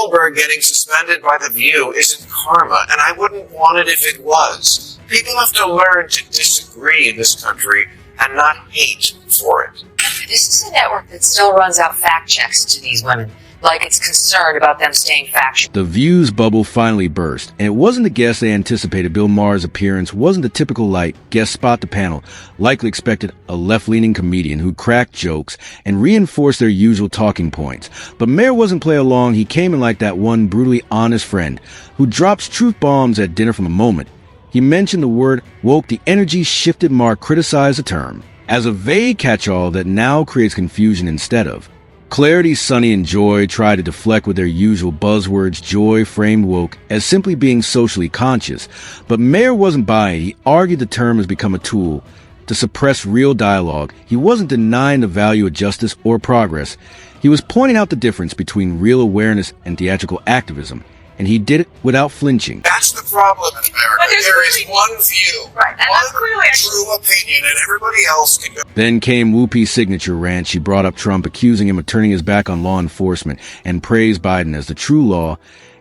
Goldberg getting suspended by The View isn't karma, and I wouldn't want it if it was. People have to learn to disagree in this country and not hate for it. This is a network that still runs out fact checks to these women, like it's concerned about them staying factual. The View's bubble finally burst, and it wasn't the guest they anticipated. Bill Maher's appearance wasn't the typical light guest spot the panel likely expected a left-leaning comedian who cracked jokes and reinforced their usual talking points. But Maher wasn't play along. He came in like that one brutally honest friend who drops truth bombs at dinner from a moment. He mentioned the word woke. The energy shifted. Maher criticized the term as a vague catch-all that now creates confusion instead of clarity. Sunny and Joy try to deflect with their usual buzzwords. Joy framed woke as simply being socially conscious, but Maher wasn't buying it. He argued the term has become a tool to suppress real dialogue. He wasn't denying the value of justice or progress. He was pointing out the difference between real awareness and theatrical activism, and he did it without flinching. That's the problem in America. There is one view, right, and one clearly true opinion, and everybody else can go. Then came Whoopi's signature rant. She brought up Trump, accusing him of turning his back on law enforcement, and praised Biden as the true law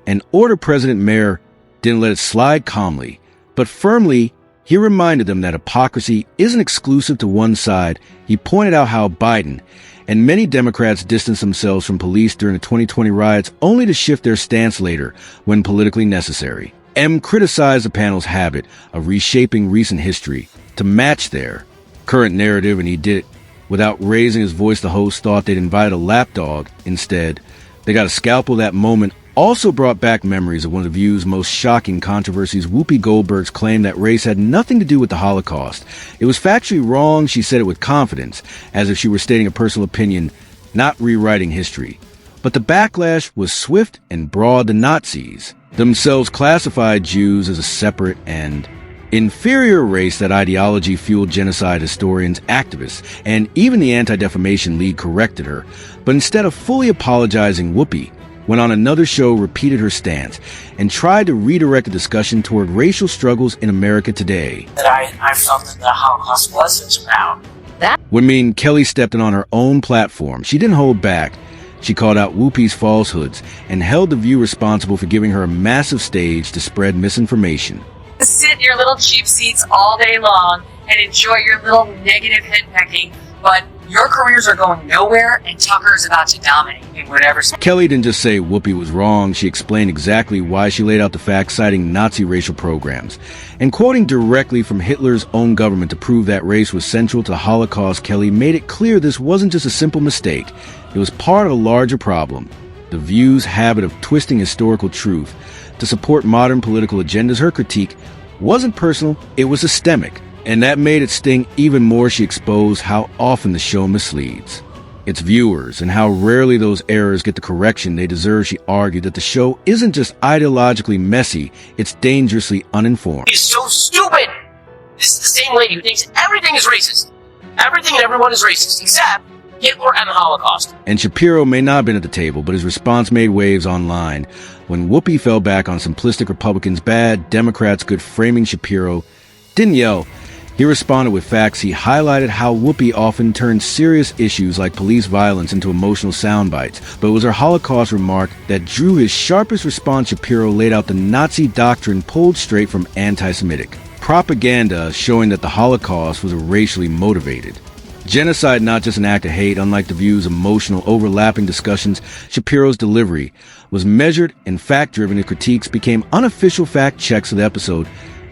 and order. President Maher didn't let it slide calmly, but firmly. He reminded them that hypocrisy isn't exclusive to one side. He pointed out how Biden and many Democrats distanced themselves from police during the 2020 riots only to shift their stance later when politically necessary. M criticized the panel's habit of reshaping recent history to match their current narrative, and he did it without raising his voice. The host thought they'd invited a lapdog. Instead, they got a scalpel. That moment also brought back memories of one of The View's most shocking controversies, Whoopi Goldberg's claim that race had nothing to do with the Holocaust. It was factually wrong. She said it with confidence, as if she were stating a personal opinion, not rewriting history. But the backlash was swift and broad. The Nazis themselves classified Jews as a separate and inferior race. That ideology fueled genocide. Historians, activists, and even the Anti-Defamation League corrected her. But instead of fully apologizing, Whoopi went on another show, repeated her stance, and tried to redirect the discussion toward racial struggles in America today. That I felt that the Holocaust wasn't about. When Kelly stepped in on her own platform, she didn't hold back. She called out Whoopi's falsehoods and held The View responsible for giving her a massive stage to spread misinformation. Sit in your little cheap seats all day long and enjoy your little negative henpecking, but your careers are going nowhere, and Tucker's about to dominate in whatever. Kelly didn't just say Whoopi was wrong. She explained exactly why. She laid out the facts, citing Nazi racial programs and quoting directly from Hitler's own government to prove that race was central to the Holocaust. Kelly made it clear this wasn't just a simple mistake. It was part of a larger problem. The View's habit of twisting historical truth to support modern political agendas. Her critique wasn't personal, it was systemic. And that made it sting even more. She exposed how often the show misleads its viewers and how rarely those errors get the correction they deserve. She argued that the show isn't just ideologically messy, it's dangerously uninformed. He's so stupid! This is the same lady who thinks everything is racist. Everything and everyone is racist, except Hitler and the Holocaust. And Shapiro may not have been at the table, but his response made waves online. When Whoopi fell back on simplistic Republicans, bad, Democrats good, framing Shapiro didn't yell. He responded with facts. He highlighted how Whoopi often turned serious issues like police violence into emotional sound bites, but it was her Holocaust remark that drew his sharpest response. Shapiro laid out the Nazi doctrine pulled straight from anti-Semitic propaganda, showing that the Holocaust was racially motivated. Genocide, not just an act of hate. Unlike The View's emotional, overlapping discussions, Shapiro's delivery was measured and fact-driven. His critiques became unofficial fact checks of the episode.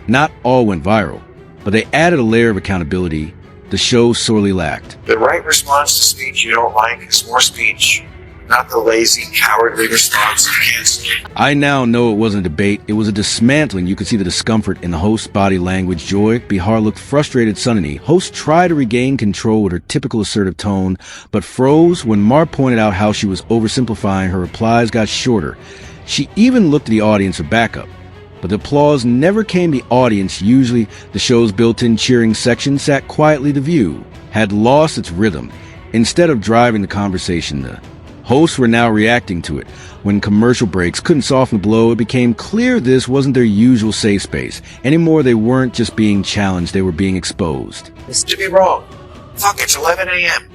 Not all went viral, but they added a layer of accountability the show sorely lacked. The right response to speech you don't like is more speech, not the lazy, cowardly response of canceling. I now know it wasn't a debate, it was a dismantling. You could see the discomfort in the host's body language. Joy Behar looked frustrated. Sunny host tried to regain control with her typical assertive tone, but froze when Maher pointed out how she was oversimplifying. Her replies got shorter. She even looked at the audience for backup. But the applause never came. The audience, usually the show's built-in cheering section, sat quietly. The View had lost its rhythm. Instead of driving the conversation, the hosts were now reacting to it. When commercial breaks couldn't soften the blow, it became clear this wasn't their usual safe space. Anymore, they weren't just being challenged, they were being exposed. This to be wrong. Fuck, it's 11 a.m.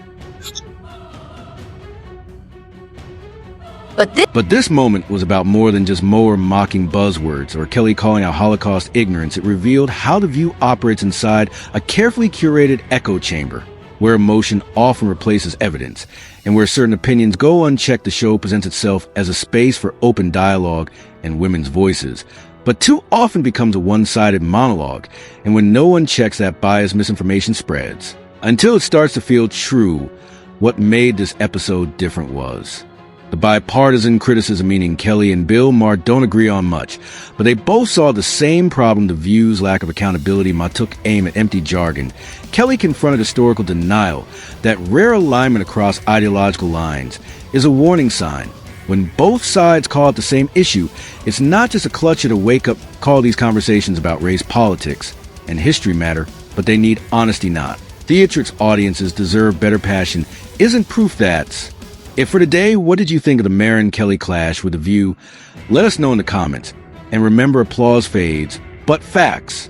But this moment was about more than just Maher mocking buzzwords or Kelly calling out Holocaust ignorance. It revealed how The View operates inside a carefully curated echo chamber, where emotion often replaces evidence, and where certain opinions go unchecked. The show presents itself as a space for open dialogue and women's voices, but too often becomes a one-sided monologue, and when no one checks, that bias, misinformation spreads. Until it starts to feel true, what made this episode different was the bipartisan criticism, meaning Kelly and Bill Maher don't agree on much, but they both saw the same problem: The View's lack of accountability. Maher took aim at empty jargon. Kelly confronted historical denial. That rare alignment across ideological lines is a warning sign. When both sides call out the same issue, it's not just a clutch at a wake-up call. These conversations about race, politics, and history matter, but they need honesty, not. Theatrics audiences deserve better. Passion isn't proof. That's it for today. What did you think of the Maher and Kelly clash with The View? Let us know in the comments. And remember, applause fades, but facts